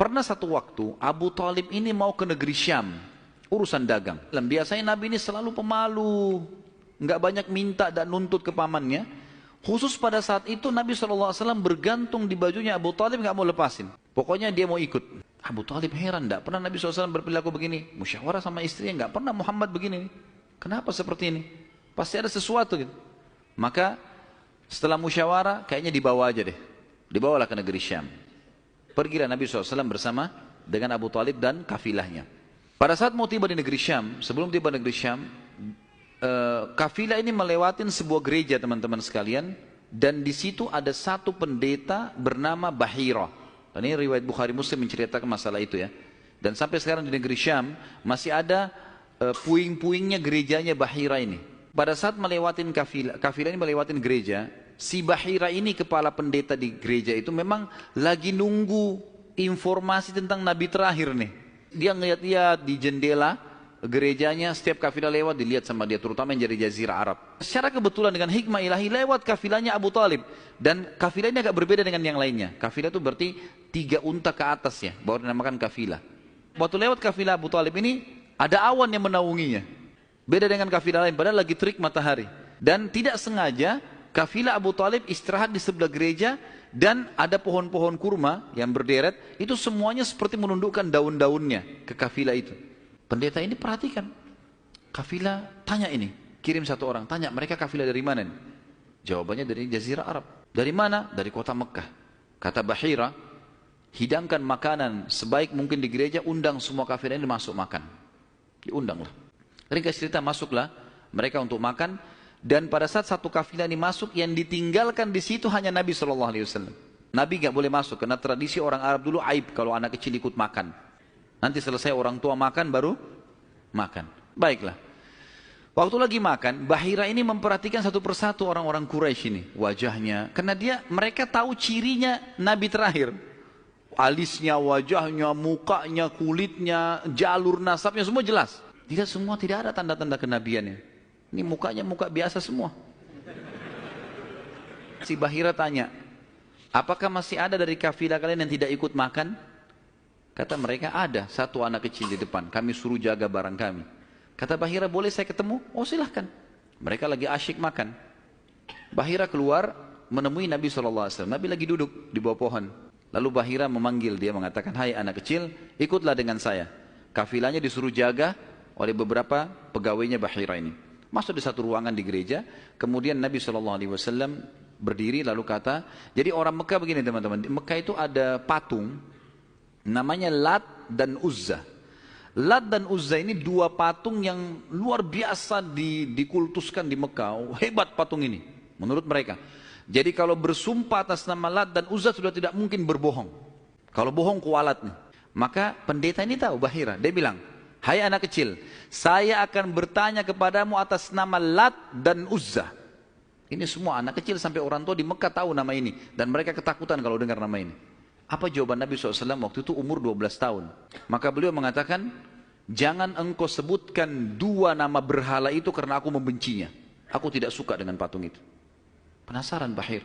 Pernah satu waktu Abu Talib ini mau ke negeri Syam, urusan dagang. Dan biasanya Nabi ini selalu pemalu, nggak banyak minta dan nuntut ke pamannya. Khusus pada saat itu Nabi SAW bergantung di bajunya Abu Talib, nggak mau lepasin. Pokoknya dia mau ikut. Abu Talib heran, nggak pernah Nabi SAW berperilaku begini. Musyawarah sama istrinya, nggak pernah Muhammad begini. Kenapa seperti ini? Pasti ada sesuatu gitu. Maka setelah musyawarah, kayaknya dibawa aja deh. Dibawalah ke negeri Syam. Pergilah Nabi SAW bersama dengan Abu Talib dan kafilahnya. Pada saat mau tiba di negeri Syam, sebelum tiba di negeri Syam, kafilah ini melewatin sebuah gereja teman-teman sekalian. Dan di situ ada satu pendeta bernama Bahira. Dan ini riwayat Bukhari Muslim menceritakan masalah itu ya. Dan sampai sekarang di negeri Syam masih ada puing-puingnya gerejanya Bahira ini. Pada saat melewatin kafilah ini melewatin gereja, si Bahira ini kepala pendeta di gereja itu memang lagi nunggu informasi tentang Nabi terakhir nih. Dia ngeliat-liat di jendela gerejanya, setiap kafilah lewat dilihat sama dia, terutama yang dari Jazirah Arab. Secara kebetulan dengan hikmah ilahi lewat kafilahnya Abu Talib. Dan kafilah ini agak berbeda dengan yang lainnya. Kafilah itu berarti 3 unta ke atas ya, baru dinamakan kafilah. Waktu lewat kafilah Abu Talib ini, ada awan yang menaunginya. Beda dengan kafilah lain, padahal lagi terik matahari. Dan tidak sengaja, kafilah Abu Talib istirahat di sebelah gereja, dan ada pohon-pohon kurma yang berderet, itu semuanya seperti menundukkan daun-daunnya ke kafilah itu. Pendeta ini perhatikan, kafilah tanya ini, kirim satu orang, tanya mereka kafilah dari mana nih? Jawabannya dari Jazirah Arab. Dari mana? Dari kota Mekah. Kata Bahira, hidangkan makanan sebaik mungkin di gereja, undang semua kafilah ini masuk makan. Diundanglah. Ringkas cerita, masuklah mereka untuk makan. Dan pada saat satu kafilah ini masuk, yang ditinggalkan di situ hanya Nabi SAW. Nabi nggak boleh masuk, karena tradisi orang Arab dulu aib kalau anak kecil ikut makan. Nanti selesai orang tua makan, baru makan. Baiklah. Waktu lagi makan, Bahira ini memperhatikan satu persatu orang-orang Quraisy ini. Wajahnya. Karena mereka tahu cirinya Nabi terakhir. Alisnya, wajahnya, mukanya, kulitnya, jalur nasabnya, semua jelas. Tidak semua, tidak ada tanda-tanda kenabiannya. Ini mukanya muka biasa semua. Si Bahira tanya, apakah masih ada dari kafilah kalian yang tidak ikut makan? Kata mereka, ada satu anak kecil di depan, kami suruh jaga barang kami. Kata Bahira, boleh saya ketemu? Oh silahkan. Mereka lagi asyik makan. Bahira keluar menemui Nabi SAW. Nabi lagi duduk di bawah pohon. Lalu Bahira memanggil dia, mengatakan, hai anak kecil, ikutlah dengan saya. Kafilahnya disuruh jaga oleh beberapa pegawainya Bahira ini. Masuk di satu ruangan di gereja. Kemudian Nabi SAW berdiri lalu kata, jadi orang Mekah begini teman-teman. Di Mekah itu ada patung, namanya Lat dan Uzza. Lat dan Uzza ini 2 patung yang luar biasa dikultuskan di Mekah. Hebat patung ini menurut mereka. Jadi kalau bersumpah atas nama Lat dan Uzza sudah tidak mungkin berbohong. Kalau bohong kualat nih. Maka pendeta ini tahu Bahira. Dia bilang, hai anak kecil, saya akan bertanya kepadamu atas nama Lat dan Uzza. Ini semua anak kecil sampai orang tua di Mekah tahu nama ini. Dan mereka ketakutan kalau dengar nama ini. Apa jawaban Nabi SAW waktu itu? Umur 12 tahun. Maka beliau mengatakan, jangan engkau sebutkan 2 nama berhala itu karena aku membencinya. Aku tidak suka dengan patung itu. Penasaran Bahir.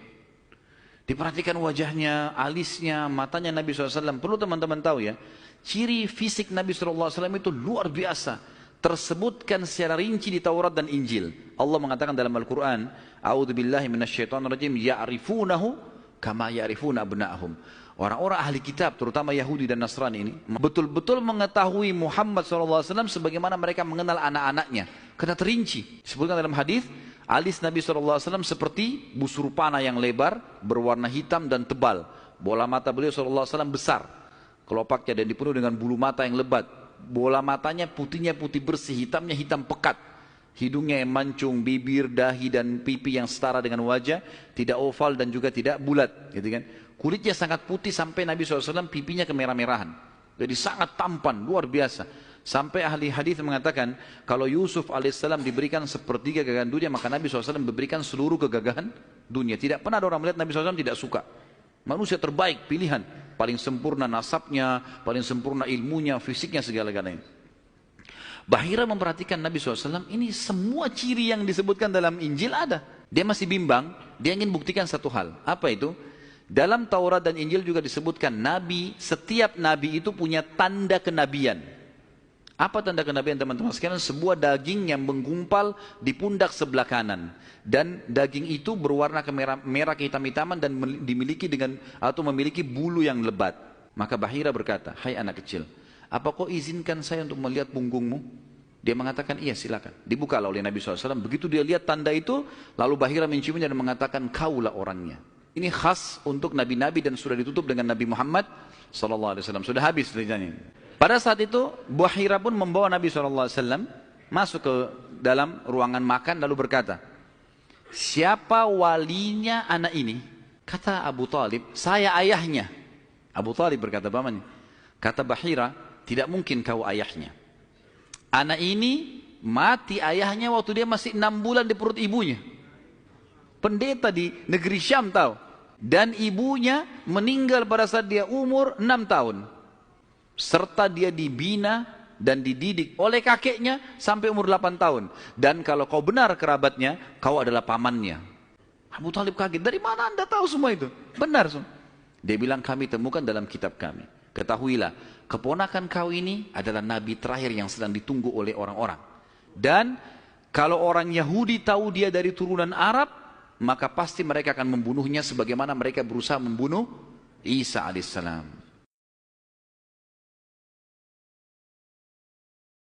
Diperhatikan wajahnya, alisnya, matanya Nabi SAW. Perlu teman-teman tahu ya, ciri fisik Nabi SAW itu luar biasa. Tersebutkan secara rinci di Taurat dan Injil. Allah mengatakan dalam Al-Quran, A'udzubillahi minasyaitonirrajim, ya'rifunahu kama ya'rifuna abna'ahum. Orang-orang ahli kitab, terutama Yahudi dan Nasrani ini, betul-betul mengetahui Muhammad SAW sebagaimana mereka mengenal anak-anaknya. Karena terinci. Disebutkan dalam hadis, alis Nabi SAW seperti busur panah yang lebar, berwarna hitam dan tebal. Bola mata beliau SAW besar, kelopaknya, dan dipenuhi dengan bulu mata yang lebat. Bola matanya putihnya putih bersih, hitamnya hitam pekat. Hidungnya yang mancung, bibir, dahi dan pipi yang setara dengan wajah, tidak oval dan juga tidak bulat, gitu kan. Kulitnya sangat putih sampai Nabi SAW pipinya kemerah-merahan. Jadi sangat tampan, luar biasa. Sampai ahli hadis mengatakan, kalau Yusuf alaihissalam diberikan sepertiga gagahan dunia, maka Nabi SAW memberikan seluruh kegagahan dunia. Tidak pernah ada orang melihat Nabi SAW tidak suka. Manusia terbaik, pilihan. Paling sempurna nasabnya, paling sempurna ilmunya, fisiknya, segala-galanya. Bahira memperhatikan Nabi SAW, ini semua ciri yang disebutkan dalam Injil ada. Dia masih bimbang, dia ingin buktikan satu hal. Apa itu? Dalam Taurat dan Injil juga disebutkan setiap nabi itu punya tanda kenabian. Apa tanda kenabian teman-teman sekalian? Sebuah daging yang menggumpal di pundak sebelah kanan. Dan daging itu berwarna merah kehitam-hitaman dan memiliki bulu yang lebat. Maka Bahira berkata, hai anak kecil, apa kau izinkan saya untuk melihat punggungmu? Dia mengatakan, iya silakan. Dibuka oleh Nabi SAW. Begitu dia lihat tanda itu, lalu Bahira menciumnya dan mengatakan, kaulah orangnya. Ini khas untuk nabi-nabi dan sudah ditutup dengan Nabi Muhammad SAW. Sudah habis ceritanya. Pada saat itu, Bahira pun membawa Nabi SAW masuk ke dalam ruangan makan lalu berkata, siapa walinya anak ini? Kata Abu Talib, saya ayahnya. Abu Talib berkata, pamannya. Kata Bahira, tidak mungkin kau ayahnya. Anak ini mati ayahnya waktu dia masih 6 bulan di perut ibunya. Pendeta di negeri Syam tahu. Dan ibunya meninggal pada saat dia umur 6 tahun. Serta dia dibina dan dididik oleh kakeknya sampai umur 8 tahun. Dan kalau kau benar kerabatnya, kau adalah pamannya. Abu Talib kaget, dari mana anda tahu semua itu? Benar semua. Dia bilang, kami temukan dalam kitab kami. Ketahuilah, keponakan kau ini adalah nabi terakhir yang sedang ditunggu oleh orang-orang. Dan kalau orang Yahudi tahu dia dari turunan Arab, maka pasti mereka akan membunuhnya sebagaimana mereka berusaha membunuh Isa alaihissalam.